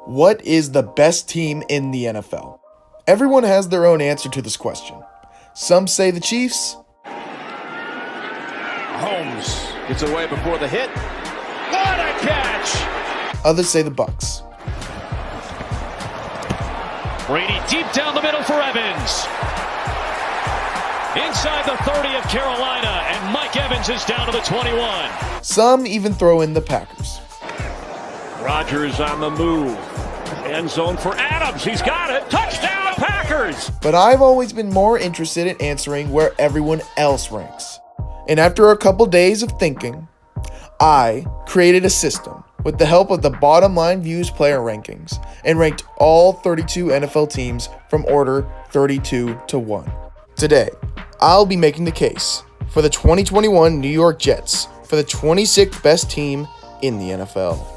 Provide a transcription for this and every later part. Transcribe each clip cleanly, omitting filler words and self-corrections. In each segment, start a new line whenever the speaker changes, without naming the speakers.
What is the best team in the NFL? Everyone has their own answer to this question. Some say the Chiefs.
Holmes gets away before the hit. What a catch!
Others say the Bucs.
Brady deep down the middle for Evans. Inside the 30 of Carolina, and Mike Evans is down to the 21.
Some even throw in the Packers.
Rodgers on the move. End zone for Adams. He's got it. Touchdown, Packers!
But I've always been more interested in answering where everyone else ranks. And after a couple days of thinking, I created a system with the help of the Bottom Line Views player rankings and ranked all 32 NFL teams from order 32 to 1. Today, I'll be making the case for the 2021 New York Jets for the 26th best team in the NFL.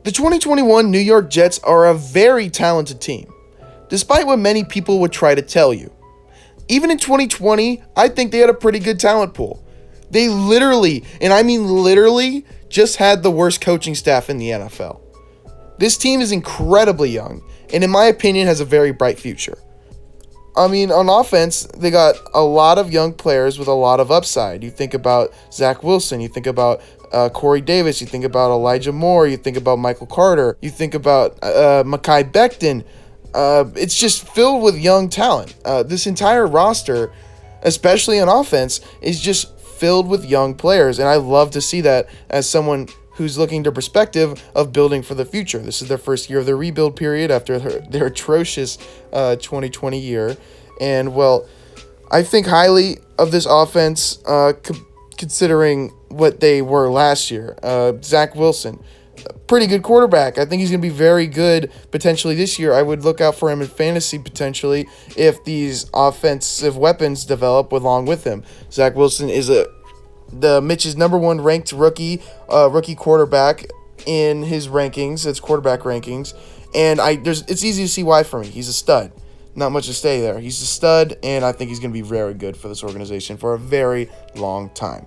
The 2021 New York Jets are a very talented team, despite what many people would try to tell you. Even in 2020, I think they had a pretty good talent pool. They literally, and I mean literally, just had the worst coaching staff in the NFL. This team is incredibly young, and in my opinion has a very bright future. I mean, on offense, they got a lot of young players with a lot of upside. You think about Zach Wilson, you think about Corey Davis, you think about Elijah Moore, you think about Michael Carter, you think about Mekhi Becton. It's just filled with young talent. This entire roster, especially on offense, is just filled with young players, and I love to see that as someone who's looking to perspective of building for the future. This is their first year of the rebuild period after their atrocious 2020 year. And, well, I think highly of this offense considering what they were last year. Zach Wilson, pretty good quarterback. I think he's going to be very good potentially this year. I would look out for him in fantasy potentially if these offensive weapons develop along with him. Zach Wilson is Mitch's number one ranked rookie quarterback in his rankings, its quarterback rankings, and it's easy to see why for me. He's a stud. Not much to say there. He's a stud, and I think he's going to be very good for this organization for a very long time.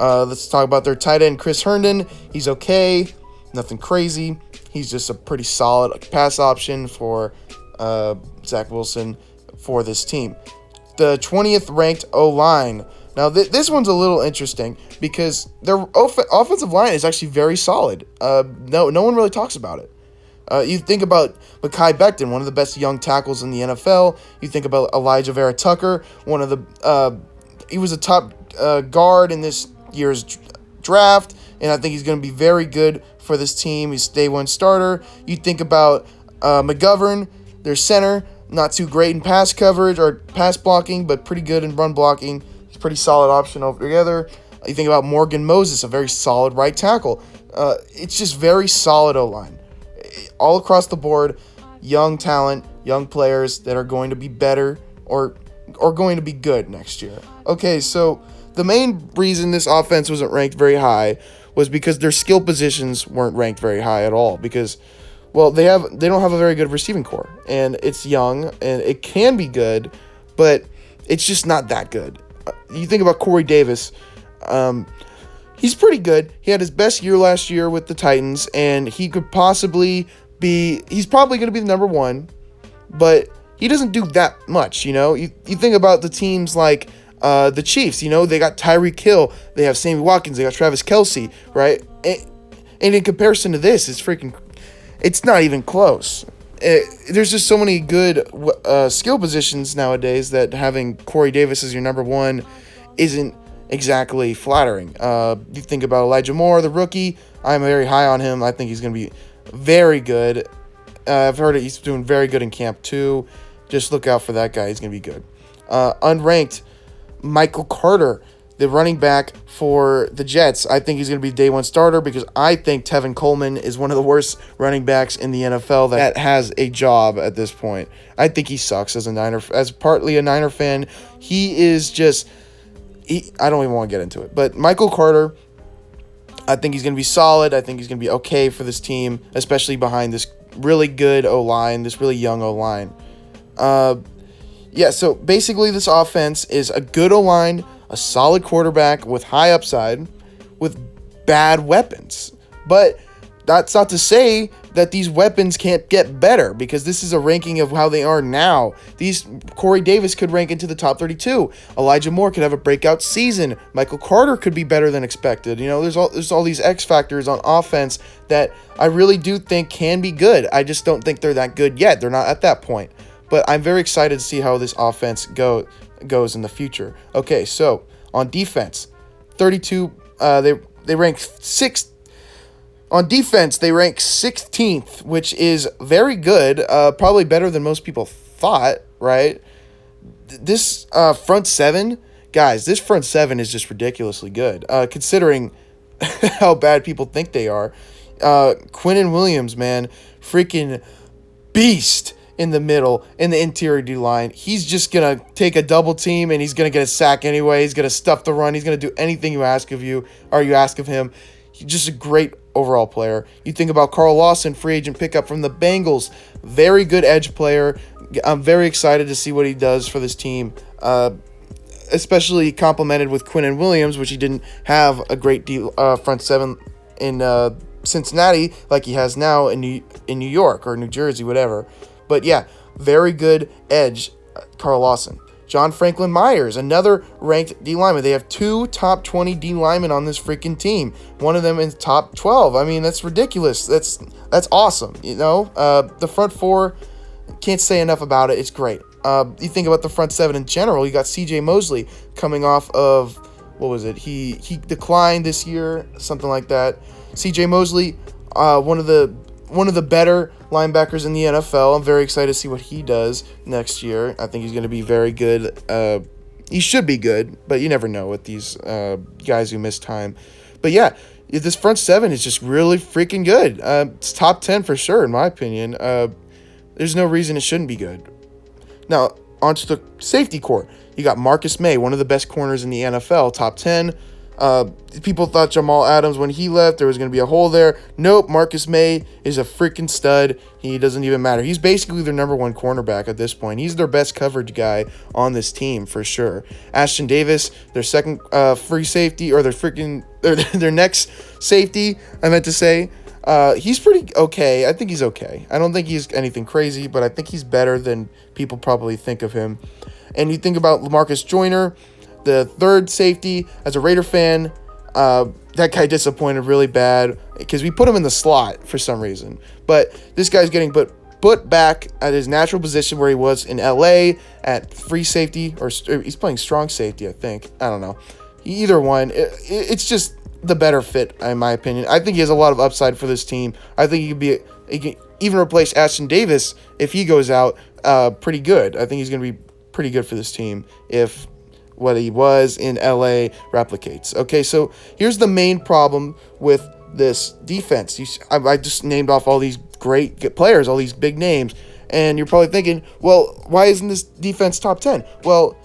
Let's talk about their tight end, Chris Herndon. He's okay. Nothing crazy. He's just a pretty solid pass option for Zach Wilson for this team. The 20th ranked O-line. Now, this one's a little interesting because their offensive line is actually very solid. No one really talks about it. You think about Mekhi Becton, one of the best young tackles in the NFL. You think about Elijah Vera Tucker, he was a top guard in this year's draft, and I think he's going to be very good for this team. He's day one starter. You think about McGovern, their center, not too great in pass coverage or pass blocking, but pretty good in run blocking. He's a pretty solid option altogether. You think about Morgan Moses, a very solid right tackle. It's just very solid O-line. All across the board, young talent, young players that are going to be better or going to be good next year. Okay, so the main reason this offense wasn't ranked very high was because their skill positions weren't ranked very high at all because, well, they don't have a very good receiving core, and it's young, and it can be good, but it's just not that good. You think about Corey Davis, he's pretty good. He had his best year last year with the Titans, and he's probably going to be the number one, but he doesn't do that much, you know? You think about the teams like the Chiefs, you know, they got Tyreek Hill, they have Sammy Watkins, they got Travis Kelce, right? And in comparison to this, it's not even close. There's just so many good skill positions nowadays that having Corey Davis as your number one isn't exactly flattering. You think about Elijah Moore, the rookie. I'm very high on him. I think he's going to be very good. I've heard he's doing very good in camp too. Just look out for that guy. He's going to be good. Unranked, Michael Carter, the running back for the Jets. I think he's going to be day one starter because I think Tevin Coleman is one of the worst running backs in the NFL that has a job at this point. I think he sucks as partly a Niner fan. He is just, I don't even want to get into it. But Michael Carter, I think he's going to be solid. I think he's going to be okay for this team, especially behind this really good O-line, this really young O-line. So basically this offense is a good O-line, a solid quarterback with high upside with bad weapons. But that's not to say that these weapons can't get better, because this is a ranking of how they are now. Corey Davis could rank into the top 32. Elijah Moore could have a breakout season. Michael Carter could be better than expected. There's all these X factors on offense that I really do think can be good. I just don't think they're that good yet. They're not at that point. But I'm very excited to see how this offense goes in the future. Okay, so on defense, 32. They rank 6th. On defense, they rank 16th, which is very good. Probably better than most people thought, right? This front seven, guys, this front seven is just ridiculously good, considering how bad people think they are. Quinnen Williams, man, freaking beast in the middle, in the interior D-line. He's just going to take a double team, and he's going to get a sack anyway. He's going to stuff the run. He's going to do anything you ask of him. He's just a great overall player. You think about Carl Lawson, free agent pickup from the Bengals. Very good edge player. I'm very excited to see what he does for this team, especially complemented with Quinnen Williams, which he didn't have a great deal front seven in Cincinnati like he has now in New York or New Jersey, whatever. But yeah, very good edge, Carl Lawson. John Franklin Myers, another ranked D lineman. They have 2 top 20 D linemen on this freaking team. One of them in top 12. I mean, that's ridiculous. That's awesome. The front 4, can't say enough about it. It's great. You think about the front 7 in general. You got C.J. Mosley coming off of, what was it? He declined this year, something like that. C.J. Mosley, one of the better linebackers in the NFL. I'm very excited to see what he does next year. I think he's going to be very good. He should be good, but you never know with these guys who miss time. But yeah, this front 7 is just really freaking good. It's top 10 for sure, in my opinion. There's no reason it shouldn't be good. Now, onto the safety core. You got Marcus May, one of the best corners in the NFL, top 10. People thought Jamal Adams, when he left, there was going to be a hole there. Nope, Marcus May is a freaking stud. He doesn't even matter. He's basically their number 1 cornerback at this point. He's their best coverage guy on this team for sure. Ashton Davis, their second free safety, or their next safety, I meant to say. He's pretty okay. I think he's okay. I don't think he's anything crazy, but I think he's better than people probably think of him. And you think about LaMarcus Joyner, the third safety. As a Raider fan, that guy disappointed really bad because we put him in the slot for some reason. But this guy's getting put back at his natural position where he was in LA at free safety, or he's playing strong safety, I think. I don't know. Either one. It's just the better fit, in my opinion. I think he has a lot of upside for this team. I think he can even replace Ashton Davis if he goes out pretty good. I think he's going to be pretty good for this team if what he was in LA replicates. Okay, so here's the main problem with this defense. I just named off all these great players, all these big names, and you're probably thinking, well, why isn't this defense top 10? Well,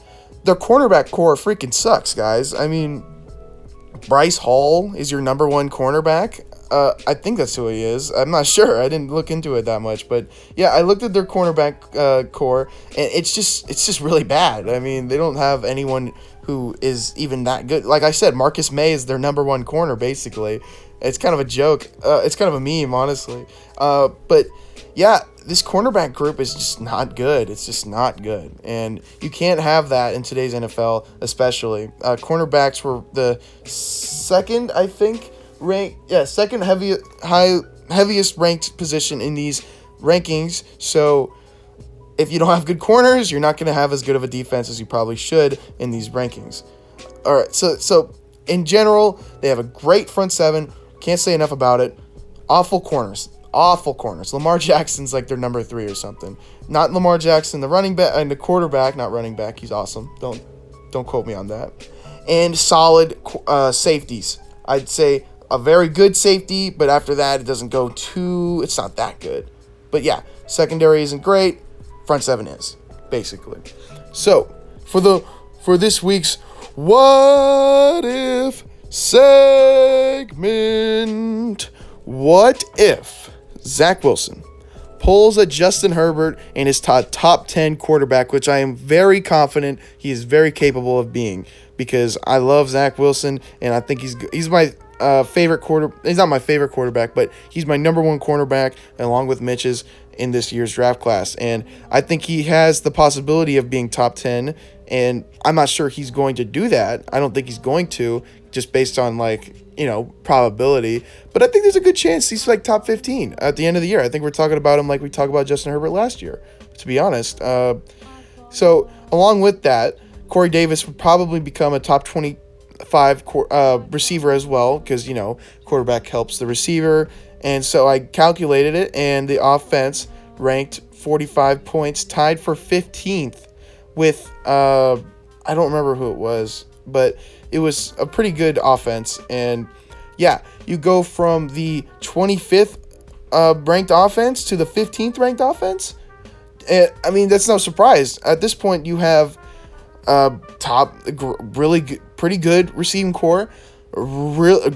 their cornerback core freaking sucks, guys. I mean, Bryce Hall is your number 1 cornerback. I think that's who he is. I'm not sure. I didn't look into it that much, but yeah, I looked at their cornerback core, and it's just really bad. I mean, they don't have anyone who is even that good. Like I said, Marcus May is their number 1 corner, basically. It's kind of a joke. It's kind of a meme, honestly. But yeah, this cornerback group is just not good. It's just not good, and you can't have that in today's NFL, especially. Cornerbacks were the second, I think, second heaviest ranked position in these rankings. So if you don't have good corners, you're not going to have as good of a defense as you probably should in these rankings. All right, so in general, they have a great front 7. Can't say enough about it. Awful corners. Lamar Jackson's like their number 3 or something. Not Lamar Jackson, the running back and the quarterback, not running back. He's awesome. Don't quote me on that. And solid safeties. I'd say a very good safety, but after that, it's not that good. But yeah, secondary isn't great. Front 7 is, basically. So, for this week's What If segment, what if Zach Wilson pulls a Justin Herbert in his top 10 quarterback, which I am very confident he is very capable of being, because I love Zach Wilson, and I think he's my favorite He's not my favorite quarterback, but he's my number one cornerback, along with Mitch's, in this year's draft class. And I think he has the possibility of being top 10, and I'm not sure he's going to do that. I don't think he's going to, just based on, like, you know, probability. But I think there's a good chance he's like top 15 at the end of the year. I think we're talking about him like we talked about Justin Herbert last year, to be honest. So along with that, Corey Davis would probably become a top 25 receiver as well, because, you know, quarterback helps the receiver. And so I calculated it, and the offense ranked 45 points, tied for 15th with, I don't remember who it was, but it was a pretty good offense. And yeah, you go from the 25th ranked offense to the 15th ranked offense. I mean, that's no surprise. At this point, you have pretty good receiving core,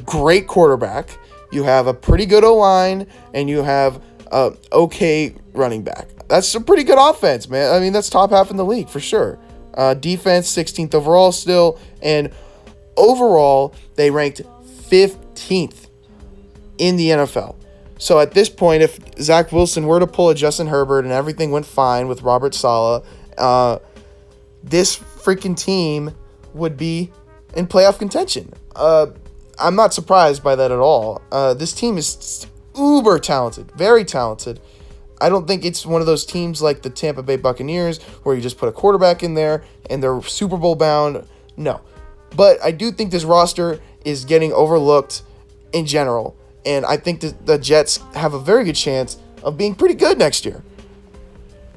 great quarterback. You have a pretty good O-line, and you have okay running back. That's a pretty good offense, man. I mean, that's top half in the league for sure. Defense, 16th overall still, and overall, they ranked 15th in the NFL. So at this point, if Zach Wilson were to pull a Justin Herbert and everything went fine with Robert Saleh, this freaking team would be in playoff contention. I'm not surprised by that at all. This team is uber talented, very talented. I don't think it's one of those teams like the Tampa Bay Buccaneers where you just put a quarterback in there and they're Super Bowl bound. No. But I do think this roster is getting overlooked in general. And I think that the Jets have a very good chance of being pretty good next year.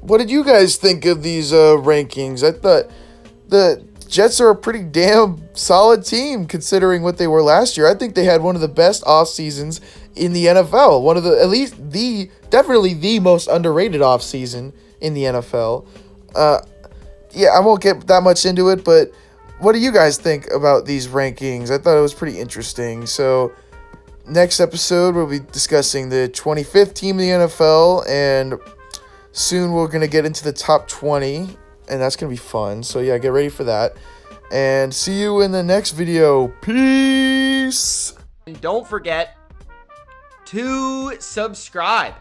What did you guys think of these rankings? I thought the Jets are a pretty damn solid team considering what they were last year. I think they had one of the best off seasons in the NFL. One of the, definitely the most underrated off season in the NFL. Yeah, I won't get that much into it, but what do you guys think about these rankings? I thought it was pretty interesting. So next episode, we'll be discussing the 25th team in the NFL, and soon we're going to get into the top 20, and that's going to be fun. So yeah, get ready for that, and see you in the next video. Peace!
And don't forget to subscribe.